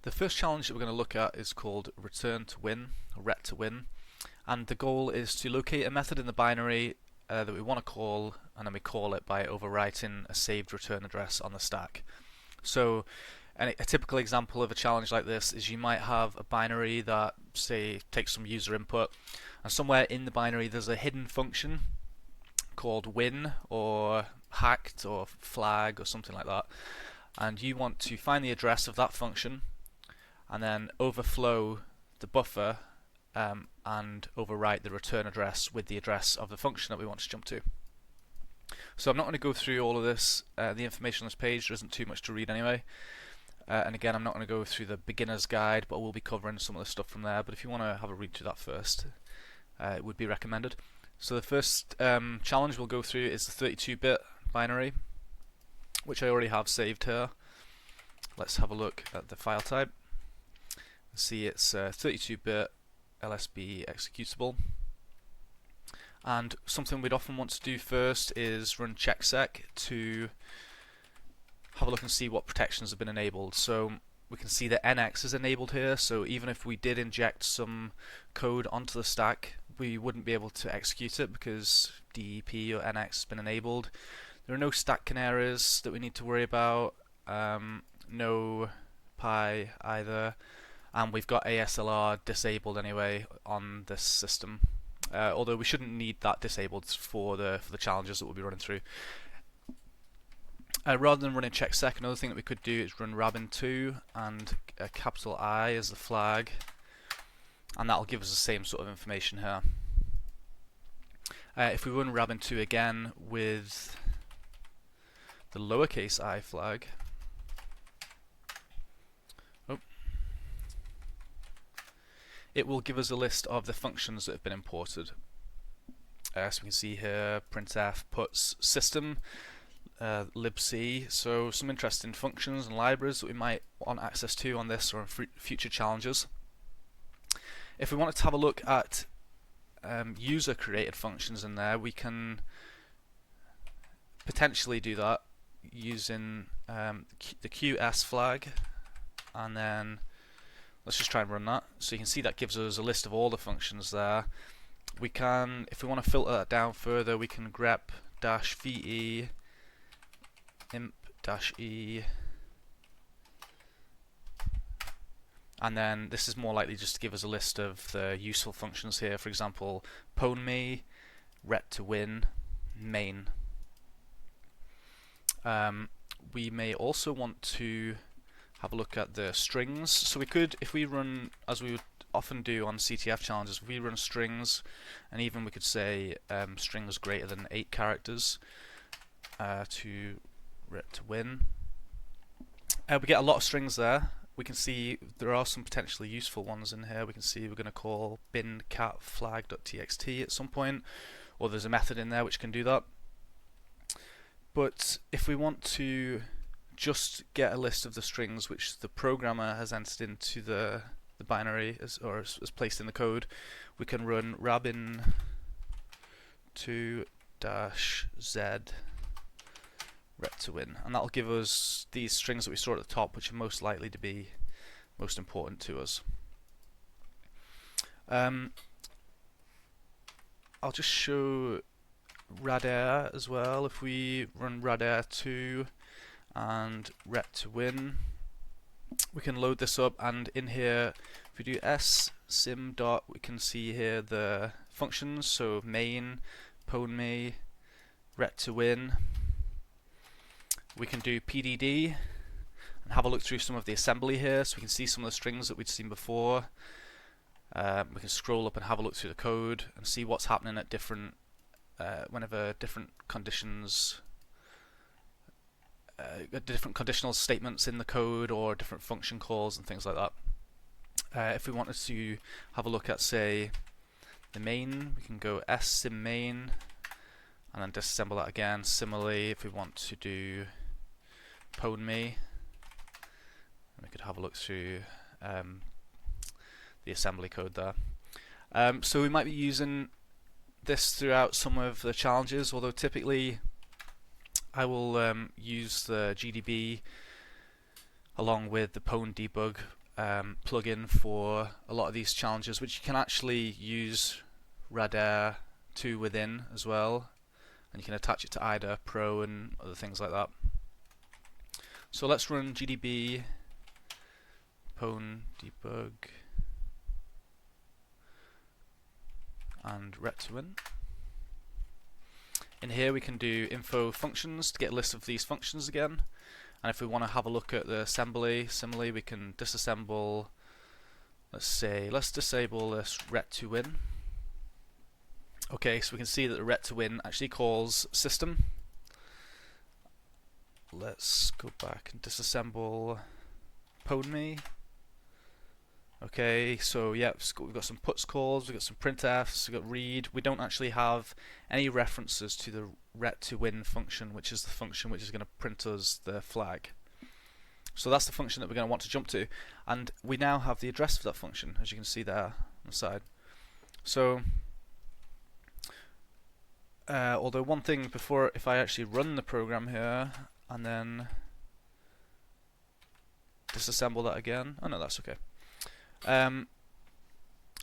The first challenge that we're going to look at is called ret2win, or ret2win, and the goal is to locate a method in the binary that we want to call, and then we call it by overwriting a saved return address on the stack. So a typical example of a challenge like this is you might have a binary that, say, takes some user input, and somewhere in the binary there's a hidden function called win or hacked or flag or something like that, and you want to find the address of that function and then overflow the buffer and overwrite the return address with the address of the function that we want to jump to. So I'm not going to go through all of this, the information on this page. There isn't too much to read anyway. And again, I'm not going to go through the beginner's guide, but we'll be covering some of the stuff from there. But if you want to have a read through that first, it would be recommended. So the first challenge we'll go through is the 32-bit binary, which I already have saved here. Let's have a look at the file type. See, it's 32-bit LSB executable. And something we'd often want to do first is run checksec to have a look and see what protections have been enabled. So we can see that NX is enabled here, so even if we did inject some code onto the stack, we wouldn't be able to execute it because DEP or NX has been enabled. There are no stack canaries that we need to worry about, no pi either, and we've got ASLR disabled anyway on this system. Although we shouldn't need that disabled for the challenges that we'll be running through. Rather than running checksec, another thing that we could do is run rabin2 and a capital I as the flag, and that'll give us the same sort of information here. If we run rabin2 again with the lowercase I flag, it will give us a list of the functions that have been imported. So we can see here printf puts system libc, so some interesting functions and libraries that we might want access to on this or in future challenges. If we wanted to have a look at user created functions in there, we can potentially do that using the QS flag, and then let's just try and run that. So you can see that gives us a list of all the functions there. We can, if we want to filter that down further, we can grep-ve imp-e, and then this is more likely just to give us a list of the useful functions here. For example, pwnme, ret2win, main. We may also want to have a look at the strings. So we could, if we run, as we would often do on CTF challenges, if we run strings, and even we could say strings greater than 8 characters to ret2win. We get a lot of strings there. We can see there are some potentially useful ones in here. We can see we're going to call bin cat flag.txt at some point, or there's a method in there which can do that. But if we want to just get a list of the strings which the programmer has entered into the binary as placed in the code, we can run rabin2-z ret2win, and that'll give us these strings that we saw at the top, which are most likely to be most important to us. I'll just show radr as well. If we run radr2 and ret2win, we can load this up, and in here if we do sim dot, we can see here the functions, so main, pwnme, ret2win. We can do pdd and have a look through some of the assembly here, so we can see some of the strings that we'd seen before. We can scroll up and have a look through the code and see what's happening at different whenever different conditions, different conditional statements in the code or different function calls and things like that. If we wanted to have a look at, say, the main, we can go sim main and then disassemble that again. Similarly, if we want to do pwnme, we could have a look through the assembly code there. So we might be using this throughout some of the challenges, although typically I will use the GDB along with the pwndbg plugin for a lot of these challenges, which you can actually use ret2win as well, and you can attach it to IDA Pro and other things like that. So let's run GDB-pwndbg and ret2win. In here we can do info functions to get a list of these functions again, and if we want to have a look at the assembly, similarly we can disassemble. Let's disable this ret2win. Okay, so we can see that the ret2win actually calls system. Let's go back and disassemble pwndme. Okay, so yeah, we've got some puts calls, we've got some printfs, we've got read. We don't actually have any references to the ret2win function, which is the function which is going to print us the flag. So that's the function that we're going to want to jump to, and we now have the address for that function, as you can see there on the side. So although one thing before, if I actually run the program here and then disassemble that again, oh no, that's okay.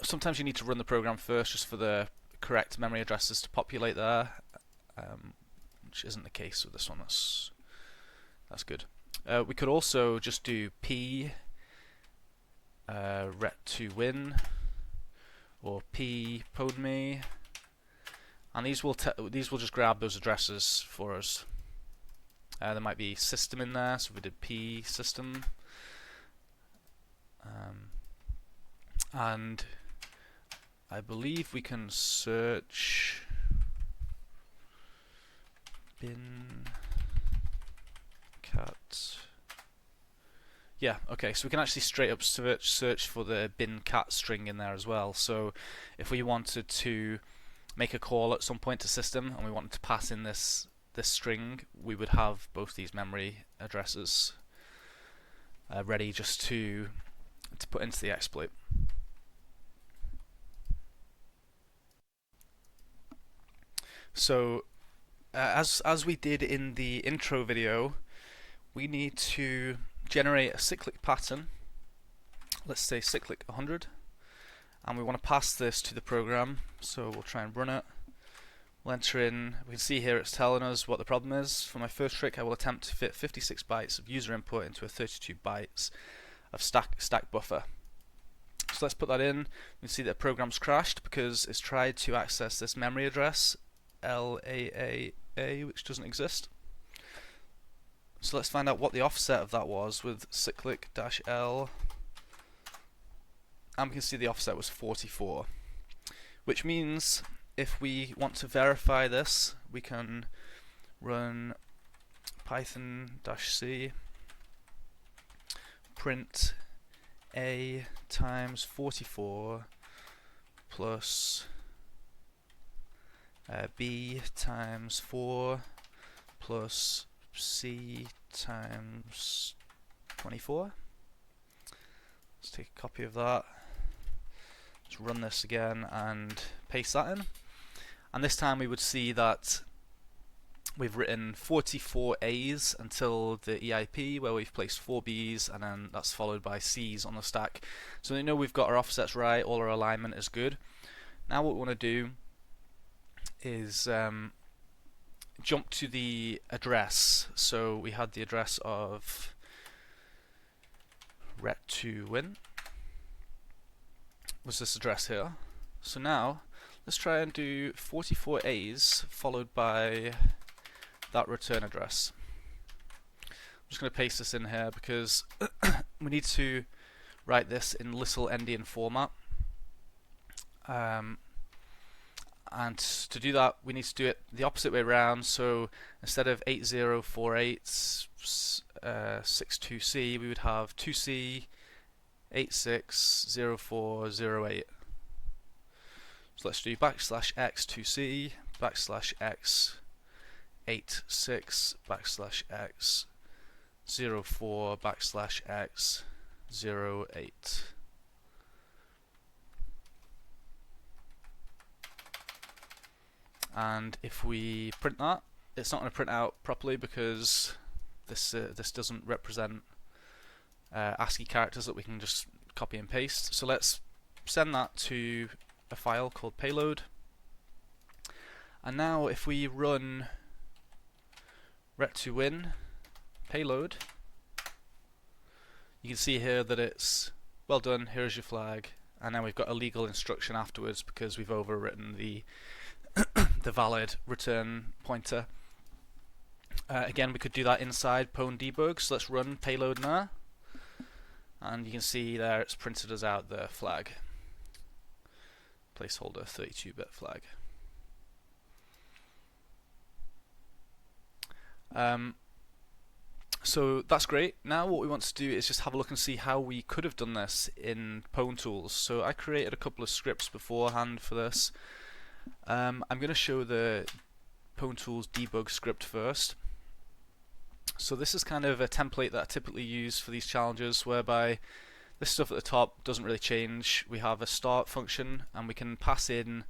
Sometimes you need to run the program first just for the correct memory addresses to populate there, which isn't the case with this one. That's good. We could also just do p ret2win or p pwndme, and these will just grab those addresses for us. There might be system in there, so we did p system. And I believe we can search bin cat. Yeah, okay, so we can actually straight up search for the bin cat string in there as well. So if we wanted to make a call at some point to system and we wanted to pass in this string, we would have both these memory addresses ready just to put into the exploit. So as we did in the intro video, we need to generate a cyclic pattern. Let's say cyclic 100, and we want to pass this to the program, so we'll try and run it. We'll enter in, we can see here it's telling us what the problem is. For my first trick, I will attempt to fit 56 bytes of user input into a 32 bytes of stack buffer. So let's put that in. You can see that the program's crashed because it's tried to access this memory address LAAA, which doesn't exist. So let's find out what the offset of that was with cyclic-l, and we can see the offset was 44, which means if we want to verify this, we can run python-c print a times 44 plus b times 4 plus c times 24. Let's take a copy of that. Let's run this again and paste that in. And this time we would see that we've written 44 A's until the EIP, where we've placed 4 B's, and then that's followed by C's on the stack. So we know we've got our offsets right, all our alignment is good. Now what we want to do is jump to the address. So we had the address of ret2win was this address here. So now let's try and do 44 A's followed by that return address. I'm just going to paste this in here because we need to write this in little endian format. And to do that, we need to do it the opposite way around. So instead of 8048 62C, we would have 2C 860408. So let's do \x 2C \x 86 \x 04 \x 08. And if we print that, it's not going to print out properly because this doesn't represent ASCII characters that we can just copy and paste. So let's send that to a file called payload. And now if we run ret2win payload, you can see here that it's well done, here's your flag, and then we've got a legal instruction afterwards because we've overwritten the the valid return pointer. Again, we could do that inside pwndbg, so let's run payload now, and you can see there it's printed us out the flag, placeholder 32-bit flag. So that's great. Now what we want to do is just have a look and see how we could have done this in pwntools. So I created a couple of scripts beforehand for this. I'm going to show the pwntools debug script first. So this is kind of a template that I typically use for these challenges, whereby this stuff at the top doesn't really change. We have a start function, and we can pass in,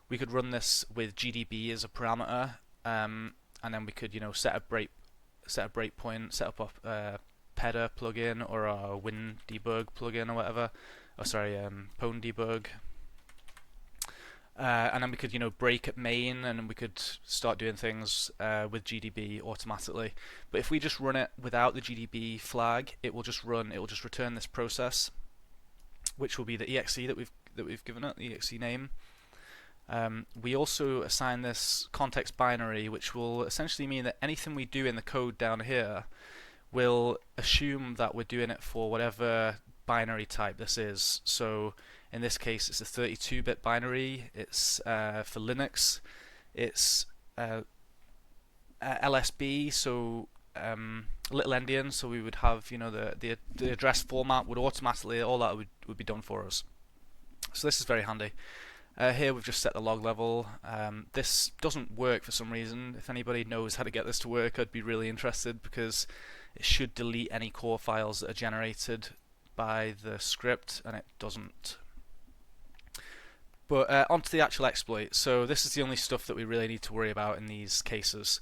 we could run this with GDB as a parameter, and then we could, you know, set a breakpoint, set up a PEDA plugin or a Win debug plugin or whatever. Oh, sorry, pwndbg. And then we could, you know, break at main, and we could start doing things with GDB automatically. But if we just run it without the GDB flag, it will just run. It will just return this process, which will be the exe that we've given it, the exe name. We also assign this context binary, which will essentially mean that anything we do in the code down here will assume that we're doing it for whatever binary type this is. So in this case, it's a 32-bit binary. It's for Linux. It's LSB, so little endian. So we would have, you know, the address format would automatically, all that would be done for us. So this is very handy. Here we've just set the log level. This doesn't work for some reason. If anybody knows how to get this to work, I'd be really interested, because it should delete any core files that are generated by the script, and it doesn't. But onto the actual exploit. So this is the only stuff that we really need to worry about in these cases.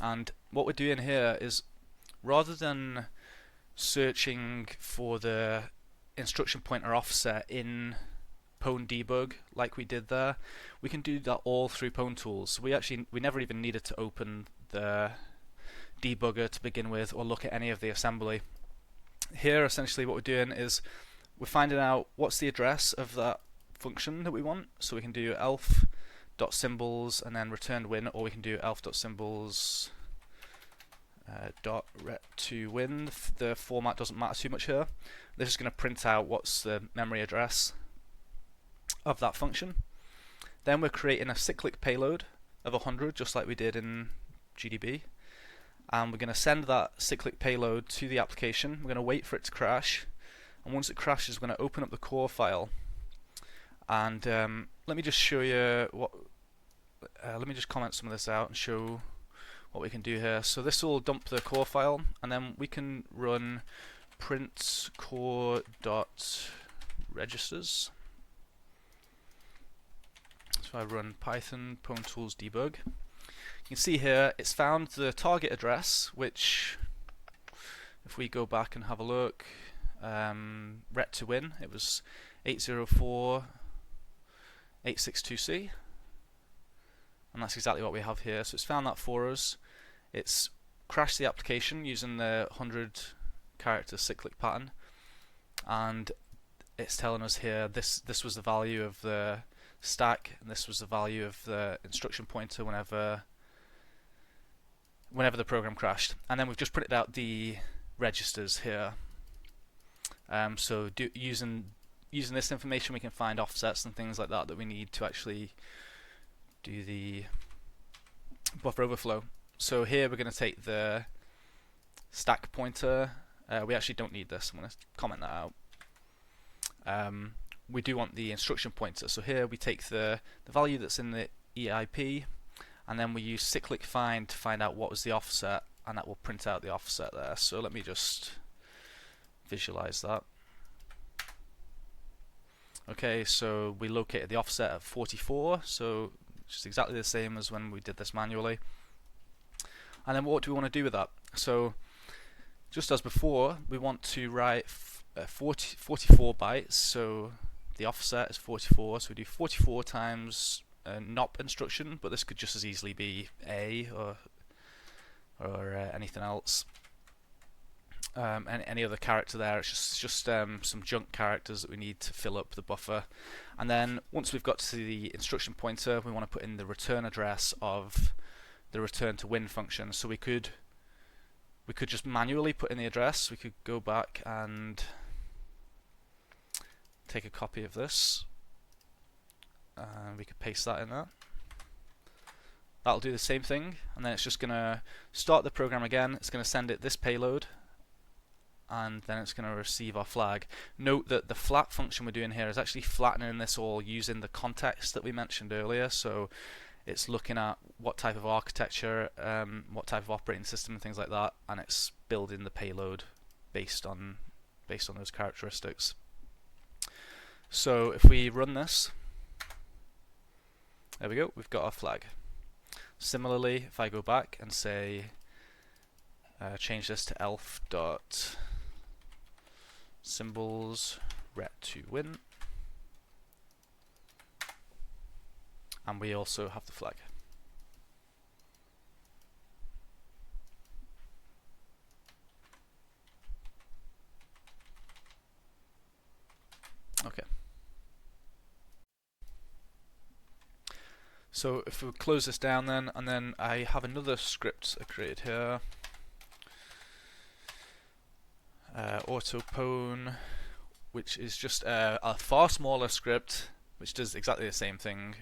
And what we're doing here is, rather than searching for the instruction pointer offset in pwndbg like we did there, we can do that all through pwntools. We never even needed to open the debugger to begin with, or look at any of the assembly. Here essentially what we're doing is we're finding out what's the address of that function that we want. So we can do elf.symbols and then return win, or we can do elf.symbols ret2win. The format doesn't matter too much here. This is going to print out what's the memory address of that function. Then we're creating a cyclic payload of 100, just like we did in GDB, and we're going to send that cyclic payload to the application. We're going to wait for it to crash, and once it crashes, we're going to open up the core file. And let me just show you what. Let me just comment some of this out and show what we can do here. So this will dump the core file, and then we can run print core.registers. So I run Python pwntools debug. You can see here it's found the target address, which, if we go back and have a look, ret2win, it was 804.862c, and that's exactly what we have here. So it's found that for us. It's crashed the application using the 100 character cyclic pattern, and it's telling us here this was the value of the stack, and this was the value of the instruction pointer whenever the program crashed. And then we've just printed out the registers here. So using this information, we can find offsets and things like that we need to actually do the buffer overflow. So here we're going to take the stack pointer. We actually don't need this. I'm going to comment that out. We do want the instruction pointer. So here we take the value that's in the EIP, and then we use cyclic find to find out what was the offset, and that will print out the offset there. So let me just visualize that. Okay, so we located the offset at 44, so just exactly the same as when we did this manually. And then what do we want to do with that? So just as before, we want to write 44 bytes, so the offset is 44, so we do 44 times a NOP instruction, but this could just as easily be A or anything else. Any other character there. It's just some junk characters that we need to fill up the buffer. And then once we've got to the instruction pointer, we want to put in the return address of the return to win function. So we could just manually put in the address. We could go back and take a copy of this, and we could paste that in there. That'll do the same thing, and then it's just going to start the program again. It's going to send it this payload, and then it's going to receive our flag. Note that the flat function we're doing here is actually flattening this all using the context that we mentioned earlier. So it's looking at what type of architecture, what type of operating system, and things like that, and it's building the payload based on those characteristics. So if we run this, there we go, we've got our flag. Similarly, if I go back and say change this to elf.symbols ret2win, and we also have the flag. Okay. So if we close this down then, and then I have another script I created here, autopwn, which is just a far smaller script which does exactly the same thing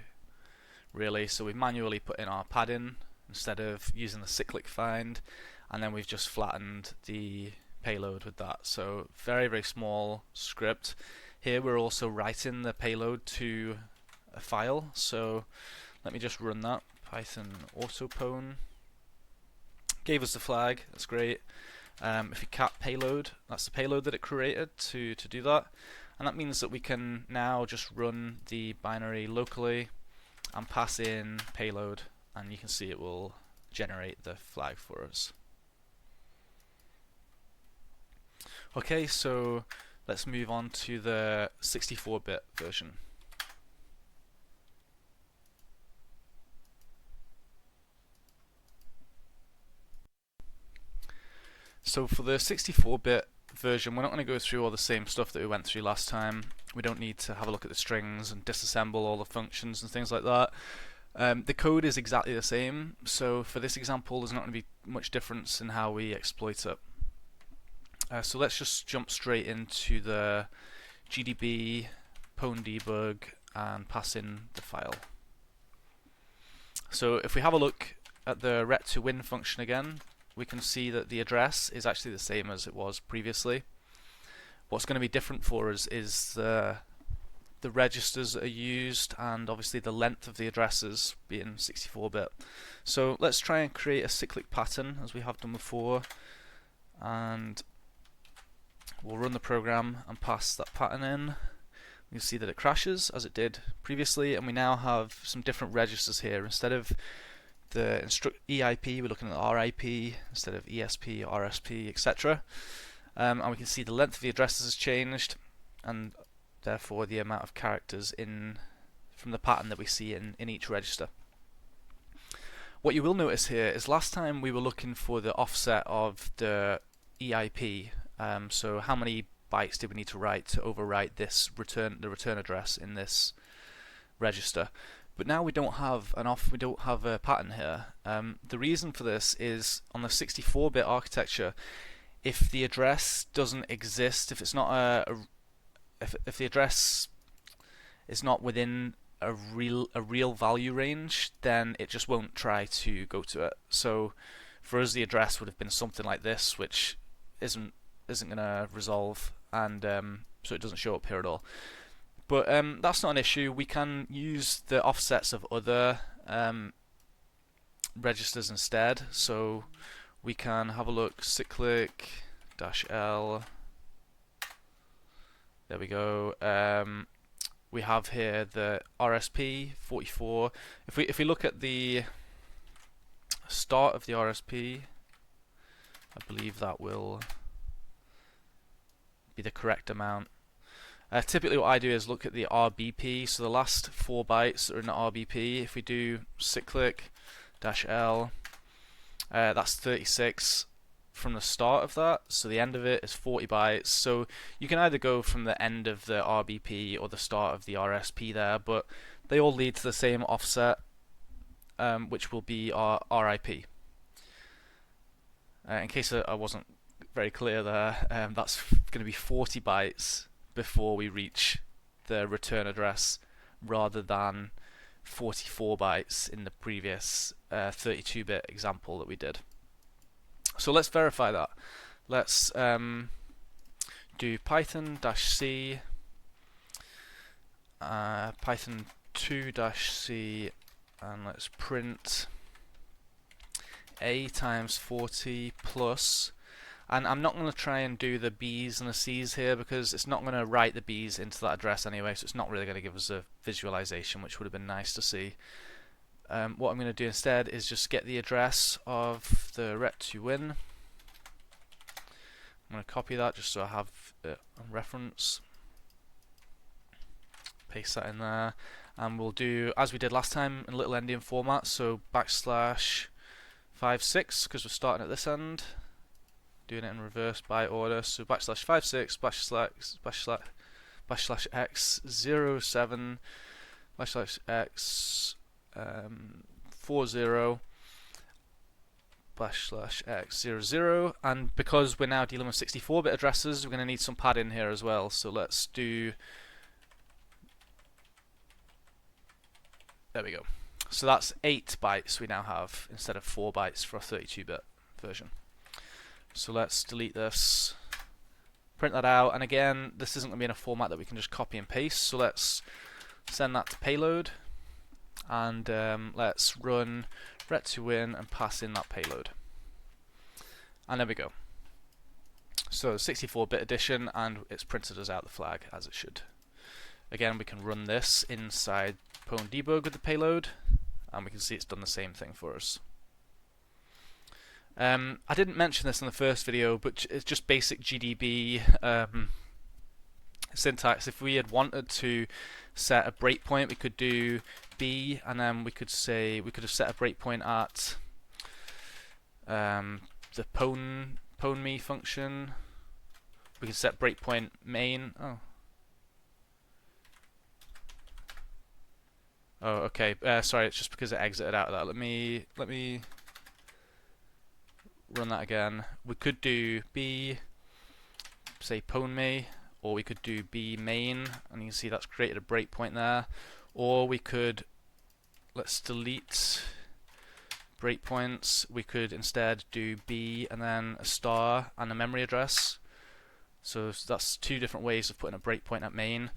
really. So we manually put in our padding instead of using the cyclic find, and then we've just flattened the payload with that. So very, very small script. Here we're also writing the payload to a file, so let me just run that. Python autopwn gave us the flag, that's great. If we cat payload, that's the payload that it created to do that, and that means that we can now just run the binary locally and pass in payload, and you can see it will generate the flag for us. Okay, so let's move on to the 64-bit version. So for the 64-bit version, we're not going to go through all the same stuff that we went through last time. We don't need to have a look at the strings and disassemble all the functions and things like that. The code is exactly the same, so for this example there's not going to be much difference in how we exploit it. So let's just jump straight into the GDB-pwndbg and pass in the file. So if we have a look at the ret2win function again, we can see that the address is actually the same as it was previously. What's going to be different for us is the registers that are used, and obviously the length of the addresses being 64-bit. So let's try and create a cyclic pattern as we have done before, and we'll run the program and pass that pattern in. You'll see that it crashes as it did previously, and we now have some different registers here. Instead of the EIP, we're looking at RIP instead of ESP, RSP, etc. And we can see the length of the addresses has changed, and therefore the amount of characters from the pattern that we see in each register. What you will notice here is last time we were looking for the offset of the EIP. So how many bytes did we need to write to overwrite the return address in this register? But now we don't have a pattern here. The reason for this is on the 64-bit architecture, if the address doesn't exist, if it's not if the address is not within a real value range, then it just won't try to go to it. So for us, the address would have been something like this, which isn't going to resolve, and so it doesn't show up here at all. But that's not an issue. We can use the offsets of other registers instead. So we can have a look, cyclic-l. There we go. We have here the RSP 44. If we look at the start of the RSP, I believe that will be the correct amount. Typically what I do is look at the RBP, so the last 4 bytes that are in the RBP. If we do cyclic -L, that's 36 from the start of that, so the end of it is 40 bytes. So you can either go from the end of the RBP or the start of the RSP there, but they all lead to the same offset, which will be our RIP. In case I wasn't very clear there, that's going to be 40 bytes before we reach the return address, rather than 44 bytes in the previous 32-bit example that we did. So let's verify that. Let's do python-c python2-c, and let's print a times 40 plus. And I'm not going to try and do the B's and the C's here because it's not going to write the B's into that address anyway, so it's not really going to give us a visualization, which would have been nice to see. What I'm going to do instead is just get the address of the ret2win. I'm going to copy that just so I have it on reference. Paste that in there, and we'll do as we did last time in little endian format, so \56 because we're starting at this end. Doing it in reverse by order, so \56 /x 07 /x 40 /x 00, and because we're now dealing with 64-bit addresses, we're going to need some padding here as well. So let's do. There we go. So that's 8 bytes we now have instead of 4 bytes for a 32-bit version. So let's delete this, print that out, and again, this isn't going to be in a format that we can just copy and paste, so let's send that to payload, and let's run ret2win and pass in that payload. And there we go. So 64-bit addition, and it's printed us out the flag as it should. Again, we can run this inside pwndbg with the payload, and we can see it's done the same thing for us. I didn't mention this in the first video, but it's just basic GDB syntax. If we had wanted to set a breakpoint, we could do b, and then we could have set a breakpoint at the pwnme function. We can set breakpoint main. Oh, okay. Sorry, it's just because it exited out of that. Let me run that again. We could do b, say pwnme, or we could do b main, and you can see that's created a breakpoint there. Or we could, let's delete breakpoints. We could instead do b and then a star and a memory address. So that's 2 different ways of putting a breakpoint at main,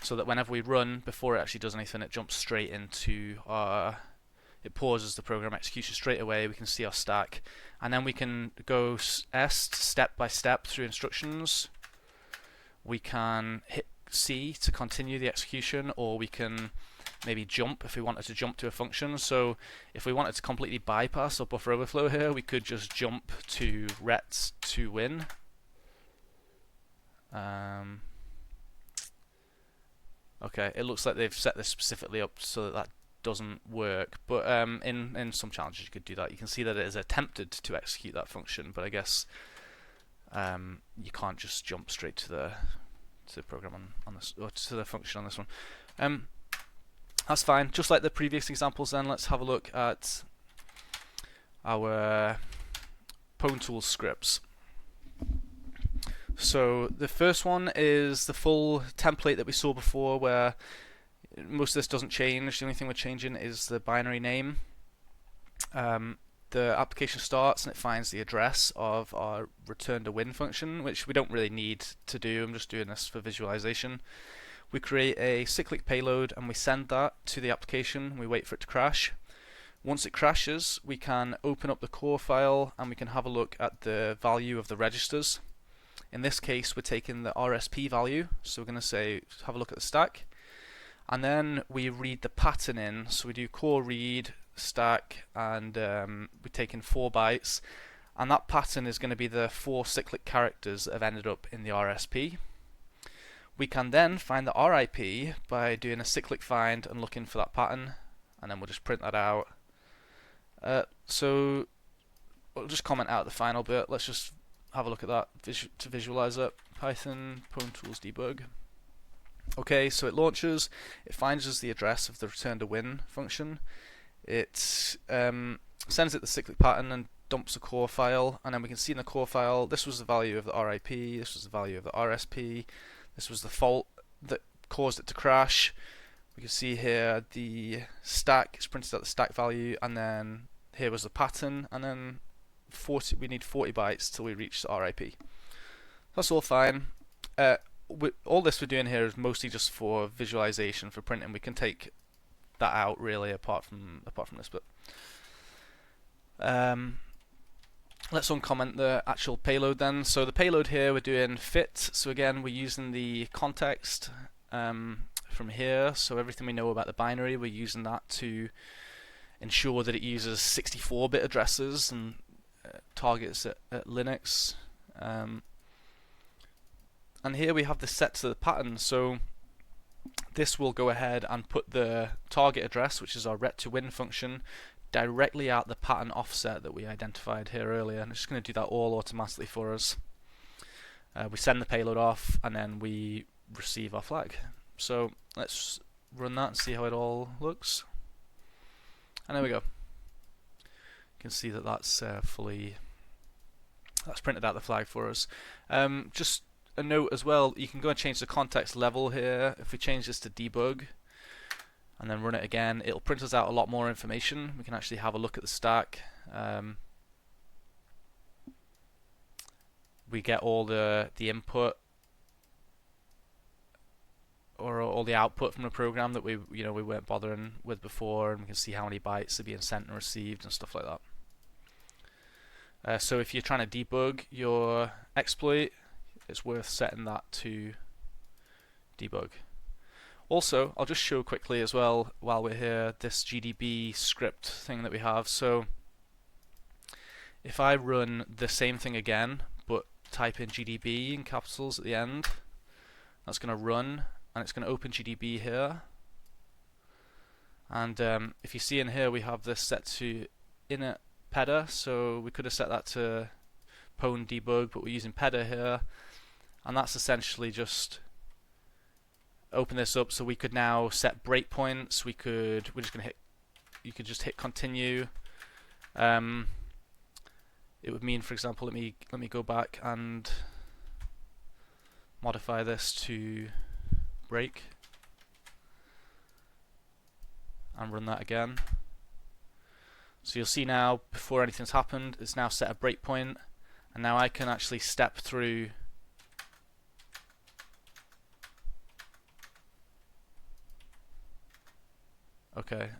so that whenever we run, before it actually does anything, it jumps straight into our. It pauses the program execution straight away. We can see our stack, and then we can go step by step through instructions. We can hit C to continue the execution, or we can maybe jump if we wanted to jump to a function. So if we wanted to completely bypass our buffer overflow here, we could just jump to ret2win. Okay, it looks like they've set this specifically up so that doesn't work, but in some challenges you could do that. You can see that it has attempted to execute that function, but I guess you can't just jump straight to the program on this, or to the function on this one. That's fine. Just like the previous examples, then let's have a look at our pwntools scripts. So the first one is the full template that we saw before, where most of this doesn't change. The only thing we're changing is the binary name. The application starts and it finds the address of our ret2win function, which we don't really need to do. I'm just doing this for visualization. We create a cyclic payload and we send that to the application. We wait for it to crash. Once it crashes, we can open up the core file and we can have a look at the value of the registers. In this case, we're taking the RSP value, so we're going to say have a look at the stack. And then we read the pattern in, so we do core read stack, and we take in 4 bytes, and that pattern is going to be the 4 cyclic characters that have ended up in the RSP. We can then find the RIP by doing a cyclic find and looking for that pattern, and then we'll just print that out. So we'll just comment out the final bit. Let's just have a look at that to visualize it. Python pwntools debug. Okay, so it launches, it finds us the address of the ret2win function, it sends it the cyclic pattern and dumps a core file, and then we can see in the core file this was the value of the RIP, this was the value of the RSP, this was the fault that caused it to crash. We can see here the stack, it's printed out the stack value, and then here was the pattern, and then we need 40 bytes till we reach the RIP. That's all fine. All this we're doing here is mostly just for visualization, for printing. We can take that out really apart from this bit. Let's uncomment the actual payload then. So the payload here we're doing fit. So again we're using the context from here. So everything we know about the binary we're using that to ensure that it uses 64-bit addresses and targets at Linux. And here we have the set to the pattern, so this will go ahead and put the target address, which is our ret2win function, directly at the pattern offset that we identified here earlier, and it's just going to do that all automatically for us. We send the payload off, and then we receive our flag. So let's run that and see how it all looks. And there we go. You can see that that's printed out the flag for us. Just a note as well, you can go and change the context level here. If we change this to debug and then run it again, it'll print us out a lot more information. We can actually have a look at the stack. We get all the input or all the output from the program that we weren't bothering with before, and we can see how many bytes are being sent and received and stuff like that. So if you're trying to debug your exploit, it's worth setting that to debug. Also, I'll just show quickly as well while we're here this GDB script thing that we have. So if I run the same thing again but type in GDB in capitals at the end, that's going to run and it's going to open GDB here. And if you see in here we have this set to init peda, so we could have set that to pwndbg, but we're using peda here. And that's essentially just open this up, so we could now set breakpoints. You could just hit continue. It would mean, for example, let me go back and modify this to break and run that again. So you'll see now, before anything's happened, it's now set a breakpoint, and now I can actually step through okay,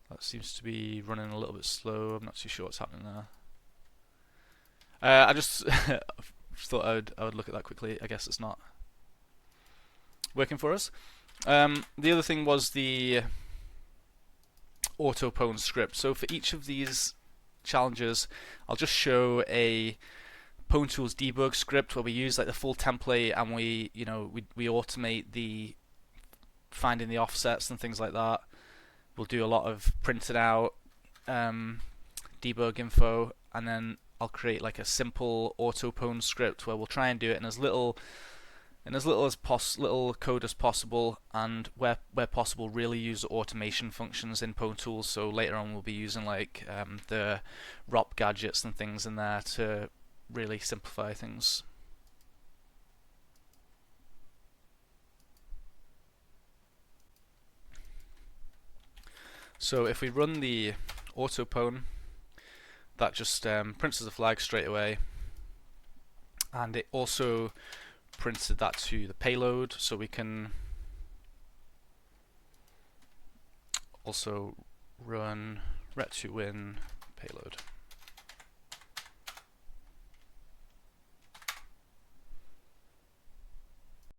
that seems to be running a little bit slow. I'm not too sure what's happening there. I just thought I would look at that quickly. I guess it's not working for us. The other thing was the auto-pwn script. So for each of these challenges, I'll just show a pwntools debug script where we use like the full template, and we automate the finding the offsets and things like that. We'll do a lot of printed out debug info, and then I'll create like a simple auto-pwn script where we'll try and do it in as little code as possible, and where possible really use automation functions in pwntools. So later on we'll be using like the ROP gadgets and things in there to really simplify things. So if we run the auto-pwn, that just prints as a flag straight away, and it also printed that to the payload, so we can also run ret2win payload.